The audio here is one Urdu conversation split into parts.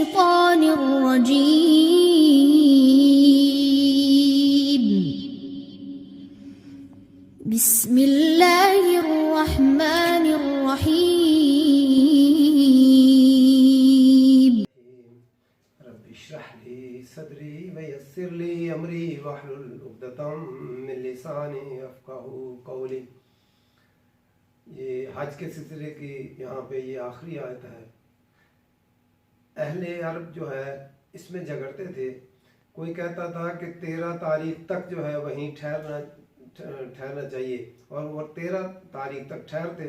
الشيطان الرجيم بسم الله الرحمن الرحيم رب اشرح لي صدري ويسر لي امري واحلل عقدة من لساني يفقهوا قولي۔ یہ حج کے سلسلے کی یہاں پہ یہ آخری آیت ہے۔ اہل عرب جو ہے اس میں جھگڑتے تھے، کوئی کہتا تھا کہ 13 تاریخ تک جو ہے وہیں ٹھہرنا چاہیے، اور وہ 13 تاریخ تک ٹھہرتے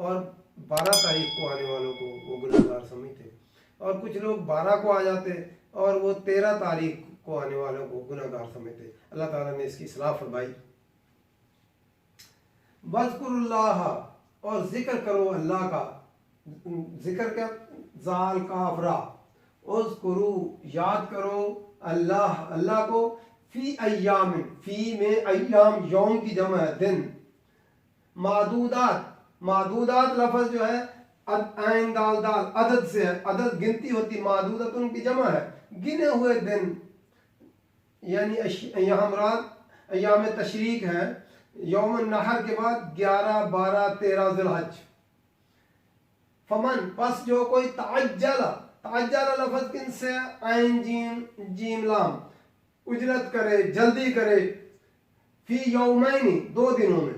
اور 12 تاریخ کو آنے والوں کو وہ گناہگار سمجھتے، اور کچھ لوگ 12 کو آ جاتے اور وہ 13 تاریخ کو آنے والوں کو گناہگار سمجھتے۔ اللہ تعالیٰ نے اس کی اصلاح فرمائی۔ وَاذْكُرُوا اللَّهَ، اور ذکر کرو اللہ کا۔ ذکر کیا؟ ذال کاف را۔ اذکروا، یاد کرو اللہ کو، فی ایام، فی میں ایام یوم کی جمع ہے، دن، معدودات لفظ جو ہے عین دال دال عدد سے ہے، عدد گنتی ہوتی، معدودت ان کی جمع ہے، گنے ہوئے دن، یعنی یہاں مراد ایام تشریق ہے۔ یوم النحر کے بعد 11 12 13 ذی الحج۔ فمن، پس جو کوئی تعجل لفظ کن سے عین جیم لام، اجرت کرے، جلدی کرے، فی یومین، 2 دنوں میں۔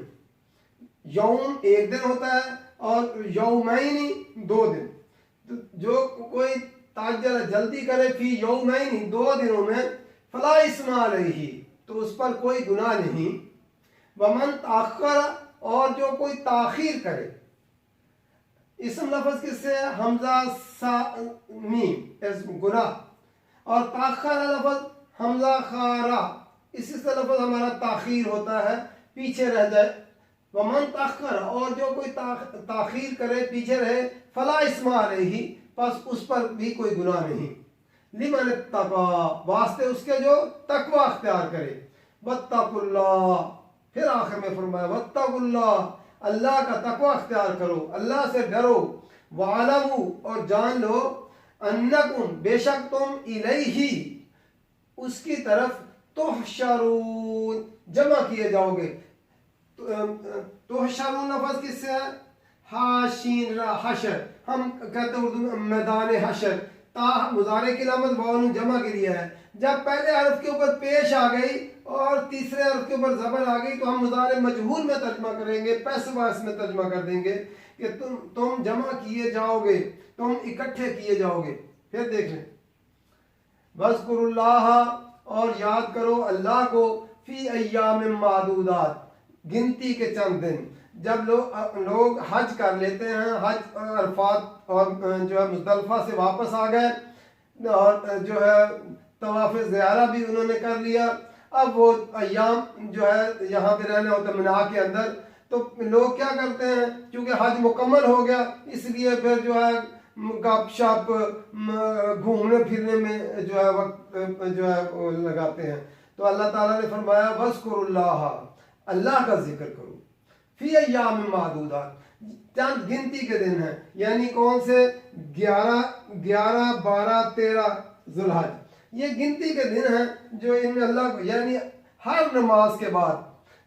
یوم ایک دن ہوتا ہے اور یومین 2 دن۔ جو کوئی تعجل جلدی کرے فی یومین 2 دنوں میں، فلا اسم علیہ، تو اس پر کوئی گناہ نہیں۔ ومن تاخر، اور جو کوئی تاخیر کرے، اسم لفظ کس سے ہے؟ حمزہ میم، اسم گناہ، اور تاخر لفظ حمزہ خارا، اسی سے لفظ ہمارا تاخیر ہوتا ہے، پیچھے رہ جائے۔ ومن تاخر، اور جو کوئی تاخیر کرے، پیچھے رہے، فلا اسم علیہ، پس اس پر بھی کوئی گناہ نہیں۔ لمن اتقی، واسطے اس کے جو تقوی اختیار کرے۔ واتقوا اللہ، پھر آخر میں فرمایا واتقوا اللہ، اللہ کا تقوی اختیار کرو، اللہ سے ڈرو۔ وَعَلَمُوا، اور جان لو، انکم، بے شک تم، الیہ، اس کی طرف، تحشرون، جمع کیے جاؤ گے۔ تحشرون لفظ کس سے ہے؟ حاشین را، حشر، ہم کہتے ہیں اردو میں میدان حشر۔ تا مضارع کی علامت واو جمع کے لیے ہے۔ جب پہلے حرف کے اوپر پیش آ گئی اور تیسرے حرف کے اوپر زبر آ گئی تو ہم مضارع مجہول میں ترجمہ کریں گے، پیسو واس میں ترجمہ کر دیں گے کہ تم جمع کیے جاؤ گے، تم اکٹھے کیے جاؤ گے۔ پھر دیکھ لیں، وَاذْكُرُوا اللَّهَ، اور یاد کرو اللہ کو، فی ایام معدودات، گنتی کے چند دن۔ جب لوگ حج کر لیتے ہیں، حج عرفات اور جو ہے مزدلفہ سے واپس آ گئے، اور جو ہے طواف زیارہ بھی انہوں نے کر لیا، اب وہ ایام جو ہے یہاں پہ رہنا ہوتا ہے منا کے اندر، تو لوگ کیا کرتے ہیں، چونکہ حج مکمل ہو گیا اس لیے پھر جو ہے گپ شپ گھومنے پھرنے میں جو ہے وقت جو ہے لگاتے ہیں۔ تو اللہ تعالیٰ نے فرمایا وَاذْكُرُوا اللَّهَ، اللہ کا ذکر کرو، فی ایام معدودات، چند گنتی کے دن ہیں، یعنی کون سے؟ 11 12 13 ذی الحج، یہ گنتی کے دن ہیں جو ان میں اللہ کو، یعنی ہر نماز کے بعد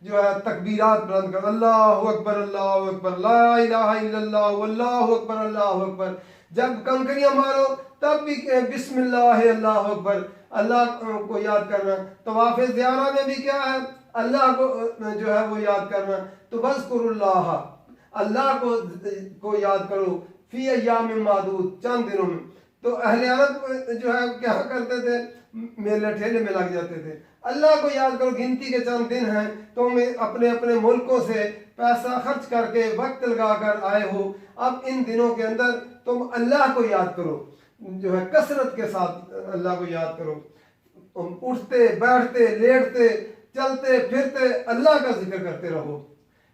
جو ہے تکبیرات بلند کر، اللہ اکبر لا الہ الا اللہ واللہ اکبر اللہ اکبر۔ جب کنکریاں مارو تب بھی بسم اللہ اللہ اکبر، اللہ کو یاد کرنا۔ طواف زیارہ میں بھی کیا ہے؟ اللہ کو جو ہے وہ یاد کرنا۔ تو وَاذْكُرُوا اللَّهَ، اللہ کو یاد کرو، فی ایام معدود، چند دنوں میں۔ تو اہل عرب جو ہے کیا کرتے تھے؟ میلے ٹھیلے میں لگ جاتے تھے۔ اللہ کو یاد کرو، گنتی کے چند دن ہیں، تم اپنے ملکوں سے پیسہ خرچ کر کے وقت لگا کر آئے ہو، اب ان دنوں کے اندر تم اللہ کو یاد کرو، جو ہے کثرت کے ساتھ اللہ کو یاد کرو، اٹھتے بیٹھتے لیٹتے چلتے پھرتے اللہ کا ذکر کرتے رہو۔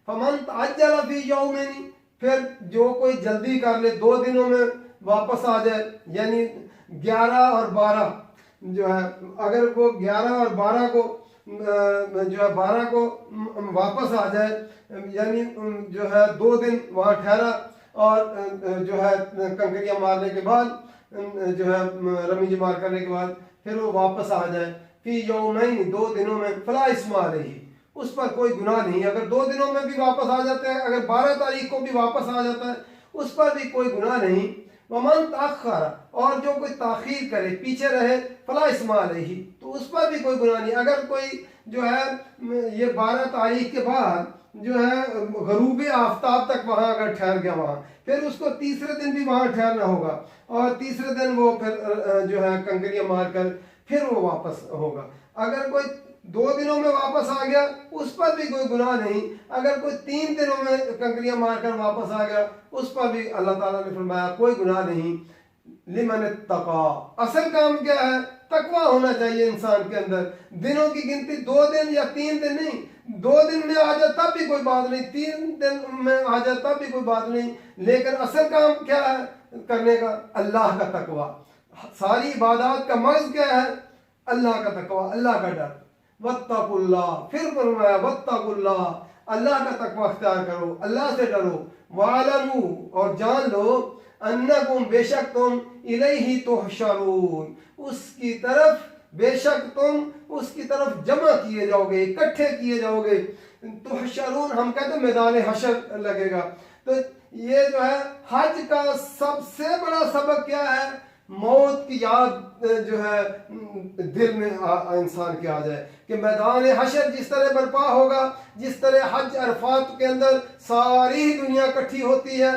فمن تعجل فی یومین، پھر جو کوئی جلدی کر لے 2 دنوں میں واپس آ جائے، یعنی 11 اور 12 جو ہے، اگر وہ 11 اور 12 کو جو ہے 12 کو واپس آ جائے، یعنی جو ہے 2 دن وہاں ٹھہرا، اور جو ہے کنکریاں مارنے کے بعد جو ہے رمی جمار کرنے کے بعد پھر وہ واپس آ جائے، فی یومین 2 دنوں میں، فلا اسم علیہ، اس پر کوئی گناہ نہیں. اگر 2 دنوں میں بھی واپس آ جاتا ہے، اگر 12 تاریخ کو بھی واپس آ جاتا ہے، اس پر بھی کوئی گناہ نہیں. ومن تاخر، اور جو کوئی تاخیر کرے، پیچھے رہے، فلا اسم علیہ، تو اس پر بھی کوئی گناہ نہیں. اگر کوئی جو ہے یہ 12 تاریخ کے بعد جو ہے غروب آفتاب تک وہاں اگر ٹھہر گیا وہاں، پھر اس کو تیسرے دن بھی وہاں ٹھہرنا ہوگا، اور تیسرے دن وہ پھر جو ہے کنکریاں مار کر پھر وہ واپس ہوگا. اگر کوئی 2 دنوں میں واپس آ گیا، اس پر بھی کوئی گناہ نہیں. اگر کوئی 3 دنوں میں کنکریاں مار کر واپس آ گیا، اس پر بھی اللہ تعالیٰ نے فرمایا کوئی گناہ نہیں. لمن اتقا، اصل کام کیا ہے؟ تقوی ہونا چاہیے انسان کے اندر. دنوں کی گنتی 2 دن یا 3 دن نہیں، 2 دن میں آ جائے تب بھی کوئی بات نہیں، 3 دن میں آ جائے تب بھی کوئی بات نہیں، لیکن اصل کام کیا ہے کرنے کا؟ اللہ کا تقوی. ساری عبادات کا مغز کیا ہے؟ اللہ کا تقوی، اللہ کا ڈر. واتقوا اللہ، پھر فرمایا واتقوا اللہ، اللہ کا تقوی اختیار کرو، اللہ سے ڈرو. وَاعْلَمُوا، اور جان لو، انکم، بے شک تم، الیہ تحشرون، اس کی طرف، بے شک تم اس کی طرف جمع کیے جاؤ گے، اکٹھے کیے جاؤ گے. تحشرون، ہم کہتے ہیں میدان حشر لگے گا. تو یہ جو ہے حج کا سب سے بڑا سبق کیا ہے؟ موت کی یاد جو ہے دل میں انسان کے آ جائے کہ میدان حشر جس طرح برپا ہوگا، جس طرح حج عرفات کے اندر ساری دنیا اکٹھی ہوتی ہے،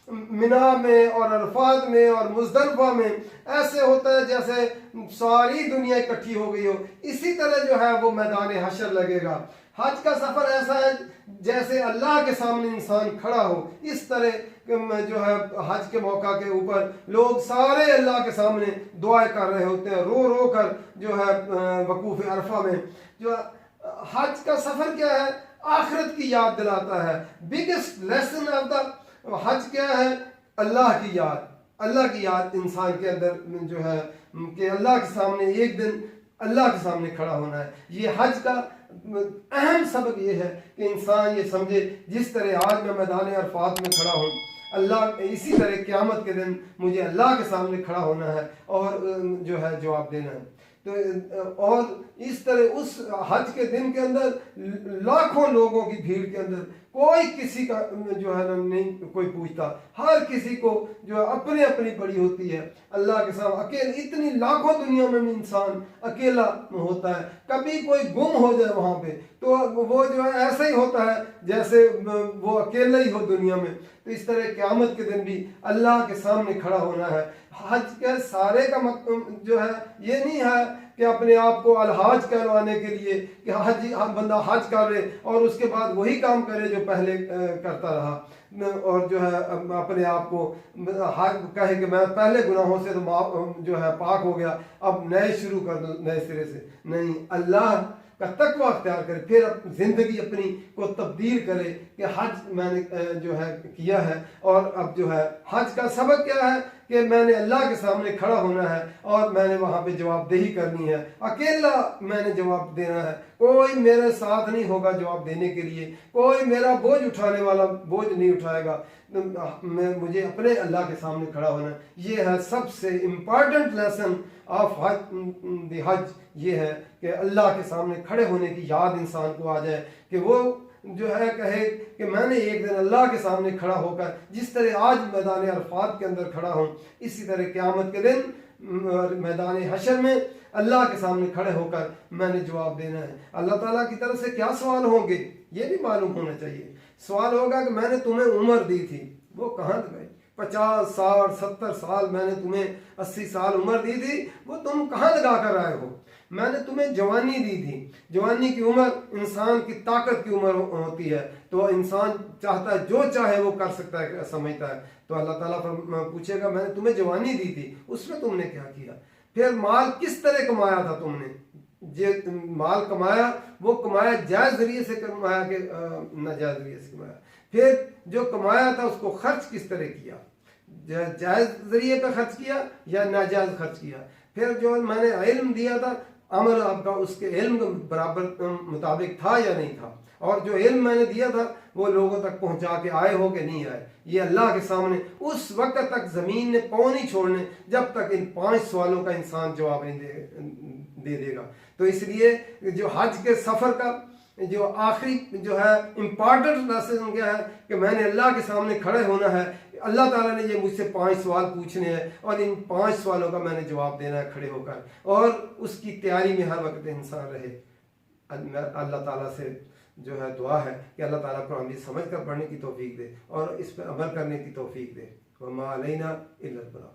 منا میں اور عرفات میں اور مزدلفہ میں ایسے ہوتا ہے جیسے ساری دنیا اکٹھی ہو گئی ہو، اسی طرح جو ہے وہ میدان حشر لگے گا. حج کا سفر ایسا ہے جیسے اللہ کے سامنے انسان کھڑا ہو. اس طرح جو ہے حج کے موقع کے اوپر لوگ سارے اللہ کے سامنے دعائیں کر رہے ہوتے ہیں، رو رو کر جو ہے وقوف عرفہ میں. جو حج کا سفر کیا ہے؟ آخرت کی یاد دلاتا ہے. بگیسٹ لیسن آف دا حج کیا ہے؟ اللہ کی یاد. اللہ کی یاد انسان کے اندر جو ہے کہ اللہ کے سامنے ایک دن اللہ کے سامنے کھڑا ہونا ہے. یہ حج کا اہم سبق یہ ہے کہ انسان یہ سمجھے جس طرح آج میں میدان عرفات میں کھڑا ہوں، اللہ اسی طرح قیامت کے دن مجھے اللہ کے سامنے کھڑا ہونا ہے اور جو ہے جواب دینا ہے. تو اور اس طرح اس حج کے دن کے اندر لاکھوں لوگوں کی بھیڑ کے اندر کوئی کسی کا جو ہے نہیں کوئی پوچھتا، ہر کسی کو جو اپنی اپنی پڑی ہوتی ہے اللہ کے سامنے. اکیلے اتنی لاکھوں دنیا میں انسان اکیلا ہوتا ہے. کبھی کوئی گم ہو جائے وہاں پہ تو وہ جو ہے ایسا ہی ہوتا ہے جیسے وہ اکیلا ہی ہو دنیا میں. تو اس طرح قیامت کے دن بھی اللہ کے سامنے کھڑا ہونا ہے. حج کے سارے کا جو ہے یہ نہیں ہے کہ اپنے آپ کو الحاج کہلوانے کے لیے کہ حج بندہ حج کر لے اور اس کے بعد وہی کام کرے جو پہلے کرتا رہا، اور جو ہے اپنے آپ کو حج کہے کہ میں پہلے گناہوں سے تو جو ہے پاک ہو گیا، اب نئے شروع کر دو نئے سرے سے. نہیں، اللہ کا تقوی اختیار کرے، پھر زندگی اپنی کو تبدیل کرے کہ حج میں نے جو ہے کیا ہے، اور اب جو ہے حج کا سبق کیا ہے کہ میں نے اللہ کے سامنے کھڑا ہونا ہے اور میں نے وہاں پہ جواب دہی کرنی ہے. اکیلا میں نے جواب دینا ہے، کوئی میرے ساتھ نہیں ہوگا جواب دینے کے لیے، کوئی میرا بوجھ اٹھانے والا بوجھ نہیں اٹھائے گا. مجھے اپنے اللہ کے سامنے کھڑا ہونا ہے. یہ ہے سب سے امپارٹنٹ لیسن آف دی حج، یہ ہے کہ اللہ کے سامنے کھڑے ہونے کی یاد انسان کو آ جائے کہ وہ جو ہے کہے کہ میں نے ایک دن اللہ کے سامنے کھڑا ہو کر جس طرح آج میدان عرفات کے اندر کھڑا ہوں، اسی طرح قیامت کے دن میدان حشر میں اللہ کے سامنے کھڑے ہو کر میں نے جواب دینا ہے. اللہ تعالیٰ کی طرف سے کیا سوال ہوں گے یہ بھی معلوم ہونا چاہیے. سوال ہوگا کہ میں نے تمہیں عمر دی تھی، وہ کہاں گئی؟ 50 سال 70 سال میں نے تمہیں 80 سال عمر دی تھی، وہ تم کہاں لگا کر آئے ہو؟ میں نے تمہیں جوانی دی تھی. جوانی کی عمر انسان کی طاقت کی عمر ہوتی ہے، تو انسان چاہتا ہے جو چاہے وہ کر سکتا ہے، سمجھتا ہے. تو اللہ تعالیٰ پوچھے گا میں نے تمہیں جوانی دی تھی، اس میں تم نے کیا کیا؟ پھر مال کس طرح کمایا تھا تم نے؟ جو مال کمایا وہ کمایا جائز ذریعے سے کمایا کہ ناجائز ذریعے سے کمایا؟ پھر جو کمایا تھا اس کو خرچ کس طرح کیا؟ جائز ذریعے پہ خرچ کیا یا ناجائز خرچ کیا؟ پھر جو میں نے علم دیا تھا عمل آپ کا اس کے علم کے برابر مطابق تھا یا نہیں تھا، اور جو علم میں نے دیا تھا وہ لوگوں تک پہنچا کے آئے ہو کہ نہیں آئے، یہ اللہ کے سامنے اس وقت تک زمین نے پاؤں نہیں چھوڑنے جب تک ان 5 سوالوں کا انسان جواب نہیں دے گا۔ تو اس لیے جو حج کے سفر کا جو آخری جو ہے امپارٹنٹ لیسن کیا ہے کہ میں نے اللہ کے سامنے کھڑے ہونا ہے، اللہ تعالیٰ نے یہ مجھ سے 5 سوال پوچھنے ہیں اور ان 5 سوالوں کا میں نے جواب دینا ہے کھڑے ہو کر، اور اس کی تیاری میں ہر وقت انسان رہے۔ اللہ تعالیٰ سے جو ہے دعا ہے کہ اللہ تعالیٰ کو ہمیں سمجھ کر پڑھنے کی توفیق دے اور اس پر عمل کرنے کی توفیق دے۔ وما علینا الا البلاغ۔